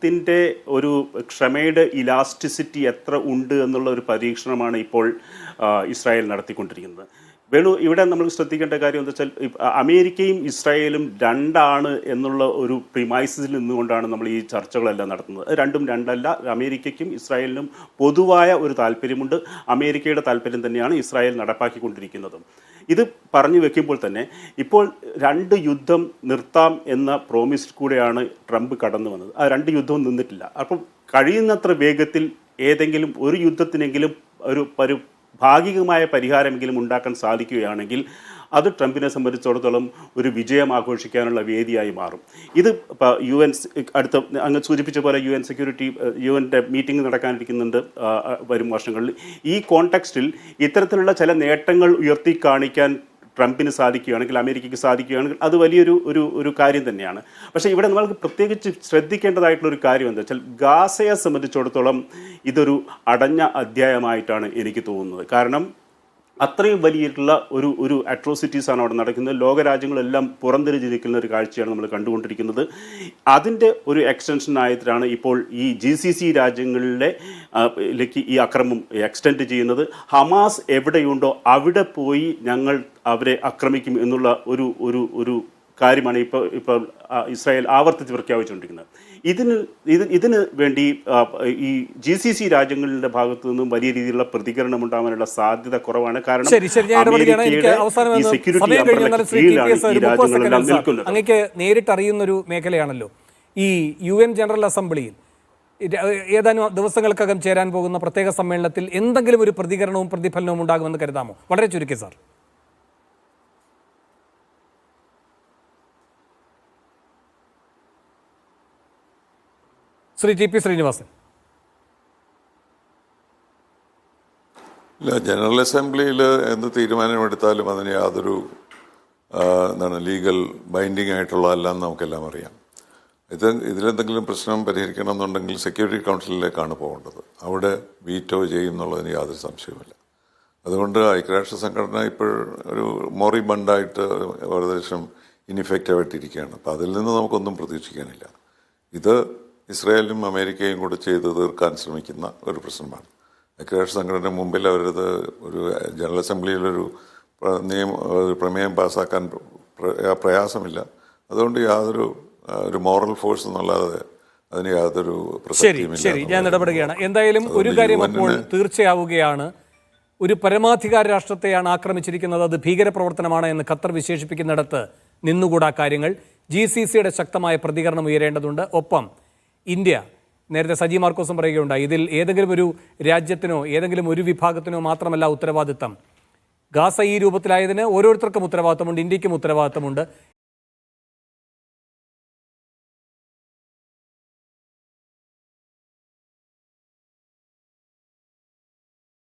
ത്തിൻ്റെ ഒരു ക്ഷമയുടെ ഇലാസ്റ്റിസിറ്റി എത്ര ഉണ്ട് എന്നുള്ള ഒരു പരീക്ഷണമാണ് ഇപ്പോൾ ഇസ്രായേൽ നടത്തിക്കൊണ്ടിരിക്കുന്നത്. വേണു, ഇവിടെ നമ്മൾ ശ്രദ്ധിക്കേണ്ട കാര്യം എന്താ വെച്ചാൽ അമേരിക്കയും ഇസ്രായേലും രണ്ടാണ് എന്നുള്ള ഒരു പ്രിമൈസിൽ നിന്നുകൊണ്ടാണ് നമ്മൾ ഈ ചർച്ചകളെല്ലാം നടത്തുന്നത്. രണ്ടും രണ്ടല്ല. അമേരിക്കയ്ക്കും ഇസ്രായേലിനും പൊതുവായ ഒരു താല്പര്യമുണ്ട്. അമേരിക്കയുടെ താല്പര്യം തന്നെയാണ് ഇസ്രായേൽ നടപ്പാക്കിക്കൊണ്ടിരിക്കുന്നതും. ഇത് പറഞ്ഞു വെക്കുമ്പോൾ തന്നെ ഇപ്പോൾ രണ്ട് യുദ്ധം നിർത്താം എന്ന പ്രോമിസ് കൂടെയാണ് ട്രംപ് കടന്നു വന്നത്. ആ രണ്ട് യുദ്ധവും നിന്നിട്ടില്ല. അപ്പം കഴിയുന്നത്ര വേഗത്തിൽ ഏതെങ്കിലും ഒരു യുദ്ധത്തിനെങ്കിലും ഒരു ഭാഗികമായ പരിഹാരമെങ്കിലും ഉണ്ടാക്കാൻ സാധിക്കുകയാണെങ്കിൽ അത് ട്രംപിനെ സംബന്ധിച്ചിടത്തോളം ഒരു വിജയം ആഘോഷിക്കാനുള്ള വേദിയായി മാറും. ഇത് ഇപ്പോൾ UN അടുത്ത അങ്ങ് സൂചിപ്പിച്ച പോലെ UN മീറ്റിംഗ് നടക്കാനിരിക്കുന്നുണ്ട് വരും വർഷങ്ങളിൽ. ഈ കോണ്ടെക്സ്റ്റിൽ ഇത്തരത്തിലുള്ള ചില നേട്ടങ്ങൾ ഉയർത്തി കാണിക്കാൻ ട്രംപിന് സാധിക്കുകയാണെങ്കിൽ, അമേരിക്കയ്ക്ക് സാധിക്കുകയാണെങ്കിൽ അത് വലിയൊരു കാര്യം തന്നെയാണ്. പക്ഷേ ഇവിടെ നമ്മൾക്ക് പ്രത്യേകിച്ച് ശ്രദ്ധിക്കേണ്ടതായിട്ടുള്ളൊരു കാര്യം എന്താ വെച്ചാൽ ഗാസയെ സംബന്ധിച്ചിടത്തോളം ഇതൊരു അടഞ്ഞ അധ്യായമായിട്ടാണ് എനിക്ക് തോന്നുന്നത്. കാരണം അത്രയും വലിയിട്ടുള്ള ഒരു അട്രോസിറ്റീസാണ് അവിടെ നടക്കുന്നത്. ലോകരാജ്യങ്ങളെല്ലാം പുറംതിരിഞ്ഞിരിക്കുന്ന ഒരു കാഴ്ചയാണ് നമ്മൾ കണ്ടുകൊണ്ടിരിക്കുന്നത്. അതിൻ്റെ ഒരു എക്സ്റ്റൻഷനായിട്ടാണ് ഇപ്പോൾ ഈ GCC രാജ്യങ്ങളിലേക്ക് ഈ അക്രമം എക്സ്റ്റെൻഡ് ചെയ്യുന്നത്. ഹമാസ് എവിടെയുണ്ടോ അവിടെ പോയി ഞങ്ങൾ അവരെ ആക്രമിക്കും എന്നുള്ള ഒരു കാര്യമാണ് ഇപ്പോൾ ഇസ്രായേൽ ആവർത്തിച്ച് പ്രഖ്യാപിച്ചുകൊണ്ടിരിക്കുന്നത്. ഇതിന് വേണ്ടി ഈ GCC രാജ്യങ്ങളുടെ ഭാഗത്തു നിന്നും വലിയ രീതിയിലുള്ള പ്രതികരണം ഉണ്ടാവാനുള്ള സാധ്യത കുറവാണ്. കാരണം അങ്ങേക്ക് നേരിട്ടറിയുന്നൊരു മേഖലയാണല്ലോ ഈ UN ജനറൽ അസംബ്ലിയിൽ ഏതാനും ദിവസങ്ങൾക്കകം ചേരാൻ പോകുന്ന പ്രത്യേക സമ്മേളനത്തിൽ എന്തെങ്കിലും ഒരു പ്രതികരണവും പ്രതിഫലനവും ഉണ്ടാകുമെന്ന് കരുതാമോ? വളരെ ചുരുക്കി സാർ. ശ്രീ TP ശ്രീനിവാസൻ. ഇല്ല, ജനറൽ അസംബ്ലിയിൽ എന്ത് തീരുമാനമെടുത്താലും അതിന് യാതൊരു ലീഗൽ ബൈൻഡിങ് ആയിട്ടുള്ളതല്ലെന്ന് നമുക്കെല്ലാം അറിയാം. ഇതിലെന്തെങ്കിലും പ്രശ്നം പരിഹരിക്കണം എന്നുണ്ടെങ്കിൽ സെക്യൂരിറ്റി കൗൺസിലിലേക്കാണ് പോകേണ്ടത്. അവിടെ വീറ്റോ ചെയ്യും എന്നുള്ളതിന് യാതൊരു സംശയവുമില്ല. അതുകൊണ്ട് ഐക്യരാഷ്ട്ര സംഘടന ഇപ്പോൾ ഒരു മോറിബണ്ടായിട്ട് ഏകദേശം ഇൻഇഫക്റ്റീവായിട്ടിരിക്കുകയാണ്. അപ്പോൾ അതിൽ നിന്ന് നമുക്കൊന്നും പ്രതീക്ഷിക്കാനില്ല. ഇത് ഇസ്രായേലും അമേരിക്കയും കൂടെ ചെയ്ത് തീർക്കാൻ ശ്രമിക്കുന്ന ഒരു പ്രശ്നമാണ്. ഐക്യരാഷ്ട്ര സംഘടന മുമ്പിൽ അവരത് ഒരു ജനറൽ അസംബ്ലിയിലൊരു പ്രമേയം പാസ്സാക്കാൻ പ്രയാസമില്ല. അതുകൊണ്ട് ഒരു മോറൽ ഫോഴ്സ് എന്നുള്ളത് അതിന് യാതൊരു പ്രസക്തിയുമില്ല. ശരി, ഞാൻ ഇടപെടുകയാണ്. എന്തായാലും ഒരു കാര്യം അപ്പോൾ തീർച്ചയാവുകയാണ്. ഒരു പരമാധികാര രാഷ്ട്രത്തെയാണ് ആക്രമിച്ചിരിക്കുന്നത്, അത് ഭീകരപ്രവർത്തനമാണ് എന്ന് ഖത്തർ വിശേഷിപ്പിക്കുന്നിടത്ത് നിന്നുകൂടാ കാര്യങ്ങൾ. GCCയുടെ ശക്തമായ പ്രതികരണം ഉയരേണ്ടതുണ്ട്. ഒപ്പം ഇന്ത്യ, നേരത്തെ സജി മാർക്കോസും പറയുകയുണ്ടായി, ഇതിൽ ഏതെങ്കിലും ഒരു രാജ്യത്തിനോ ഏതെങ്കിലും ഒരു വിഭാഗത്തിനോ മാത്രമല്ല ഉത്തരവാദിത്തം. ഗാസ ഈ രൂപത്തിലായതിന് ഓരോരുത്തർക്കും ഉത്തരവാദിത്തമുണ്ട്, ഇന്ത്യക്കും ഉത്തരവാദിത്തമുണ്ട്.